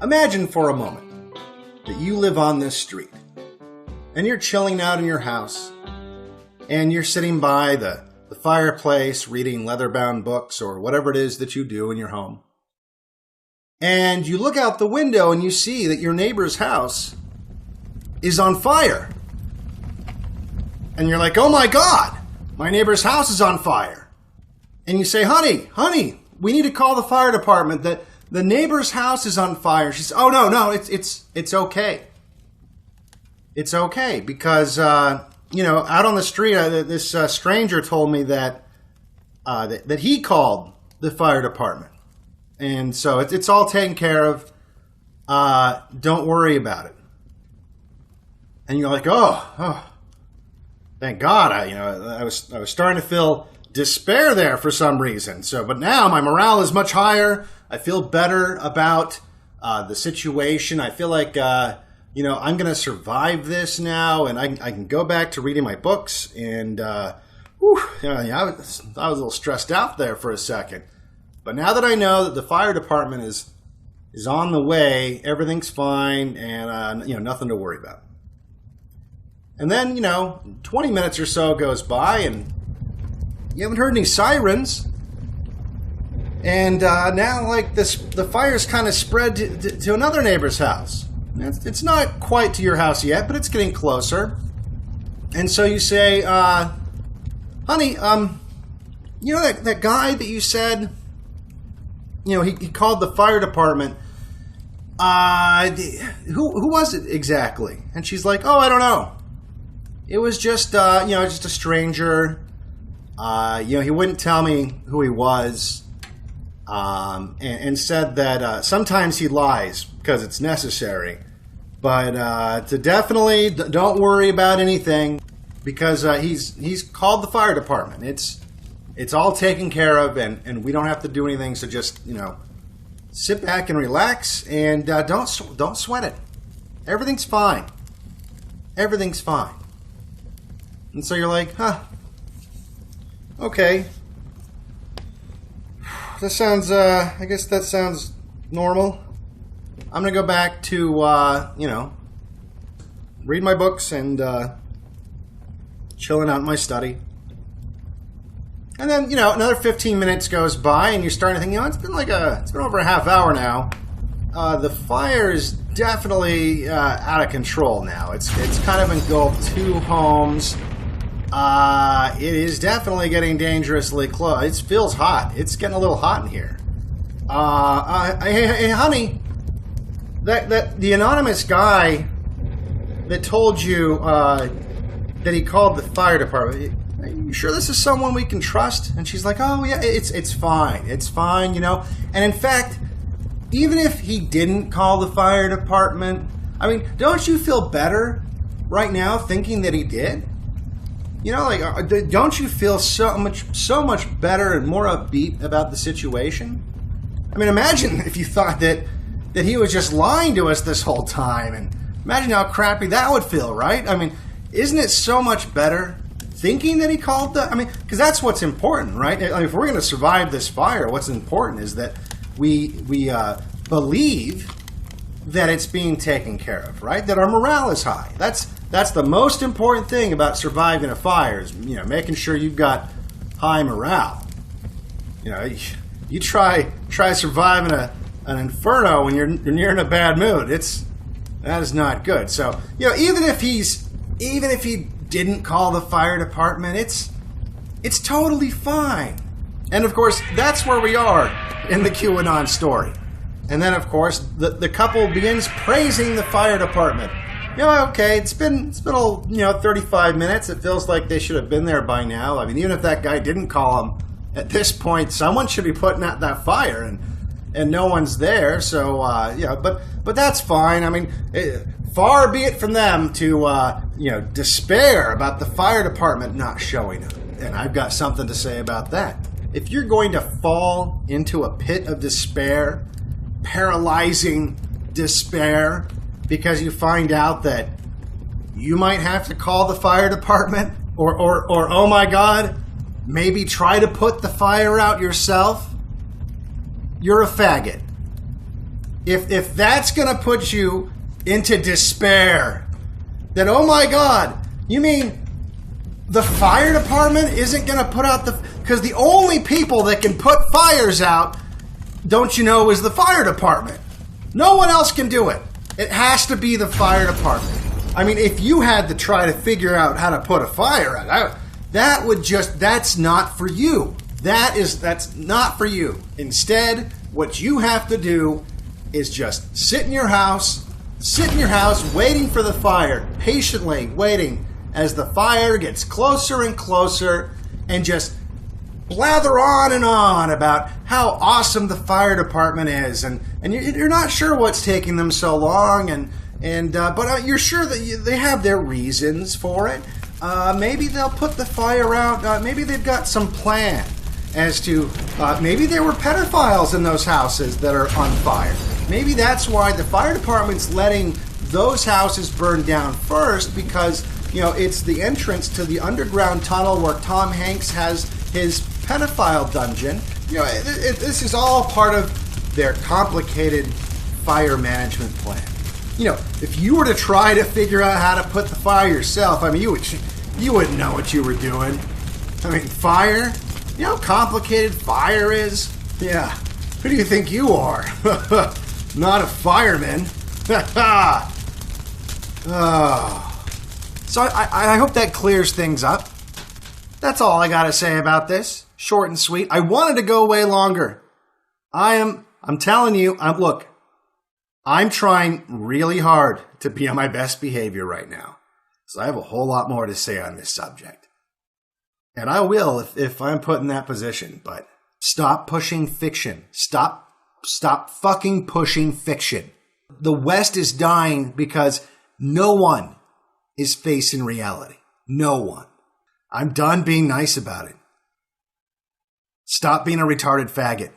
Imagine for a moment that you live on this street and you're chilling out in your house and you're sitting by the fireplace reading leather-bound books or whatever it is that you do in your home. And you look out the window and you see that your neighbor's house is on fire. And you're like, oh my God, my neighbor's house is on fire. And you say, honey, we need to call the fire department. The neighbor's house is on fire. She says, oh no, it's okay. It's okay because, out on the street, this stranger told me that he called the fire department. And so it's all taken care of. Don't worry about it. And you're like, oh, thank God. I was starting to feel despair there for some reason. But now my morale is much higher. I feel better about the situation. I feel like, I'm going to survive this now, and I can go back to reading my books. And I was a little stressed out there for a second. But now that I know that the fire department is on the way, everything's fine, and nothing to worry about. And then 20 minutes or so goes by, and you haven't heard any sirens. And now, the fire's kind of spread to another neighbor's house. It's not quite to your house yet, but it's getting closer. And so you say, honey, that guy that you said, he called the fire department. Who was it exactly? And she's like, oh, I don't know. It was just a stranger. He wouldn't tell me who he was. And said that sometimes he lies because it's necessary. But to definitely don't worry about anything because he's called the fire department. It's all taken care of, and we don't have to do anything. So just sit back and relax, and don't sweat it. Everything's fine. Everything's fine. And so you're like, okay. That sounds, I guess that sounds normal. I'm going to go back to, read my books and chilling out in my study. And then, another 15 minutes goes by and you're starting to think, it's been over a half hour now. The fire is definitely out of control now. It's kind of engulfed 2 homes. It is definitely getting dangerously close. It feels hot. It's getting a little hot in here. Hey, honey, that the anonymous guy that told you that he called the fire department. Are you sure this is someone we can trust? And she's like, oh yeah, it's fine. It's fine, And in fact, even if he didn't call the fire department, don't you feel better right now thinking that he did? Don't you feel so much better and more upbeat about the situation? Imagine if you thought that he was just lying to us this whole time, and imagine how crappy that would feel, right? Isn't it so much better thinking that he called because that's what's important, right? If we're going to survive this fire, what's important is that we believe that it's being taken care of, right? That our morale is high. That's the most important thing about surviving a fire is, making sure you've got high morale. You try surviving an inferno when you're in a bad mood. That is not good. So, even if he didn't call the fire department, it's totally fine. And of course, that's where we are in the QAnon story. And then, of course, the couple begins praising the fire department. Okay, it's been 35 minutes. It feels like they should have been there by now. Even if that guy didn't call them, at this point, someone should be putting out that fire, and no one's there. So, but that's fine. Far be it from them to, despair about the fire department not showing up. And I've got something to say about that. If you're going to fall into a pit of despair, paralyzing despair, because you find out that you might have to call the fire department or oh my God, maybe try to put the fire out yourself, you're a faggot. If that's going to put you into despair, then oh my God, you mean the fire department isn't going to put out because the only people that can put fires out, don't you know, is the fire department. No one else can do it. It has to be the fire department. I mean, if you had to try to figure out how to put a fire out, that's not for you. That's not for you. Instead, what you have to do is just sit in your house, waiting for the fire, patiently waiting as the fire gets closer and closer, and just blather on and on about how awesome the fire department is, and you're not sure what's taking them so long, but you're sure that they have their reasons for it. Maybe they'll put the fire out. Maybe they've got some plan as to maybe there were pedophiles in those houses that are on fire. Maybe that's why the fire department's letting those houses burn down first, because it's the entrance to the underground tunnel where Tom Hanks has his pedophile dungeon. This is all part of their complicated fire management plan. If you were to try to figure out how to put the fire yourself, I mean, you wouldn't know what you were doing. I mean, fire. You know how complicated fire is? Yeah. Who do you think you are? Not a fireman. So I hope that clears things up. That's all I got to say about this. Short and sweet. I wanted to go way longer. I'm telling you, look, I'm trying really hard to be on my best behavior right now. So I have a whole lot more to say on this subject. And I will if I'm put in that position. But stop pushing fiction. Stop fucking pushing fiction. The West is dying because no one is facing reality. No one. I'm done being nice about it. Stop being a retarded faggot.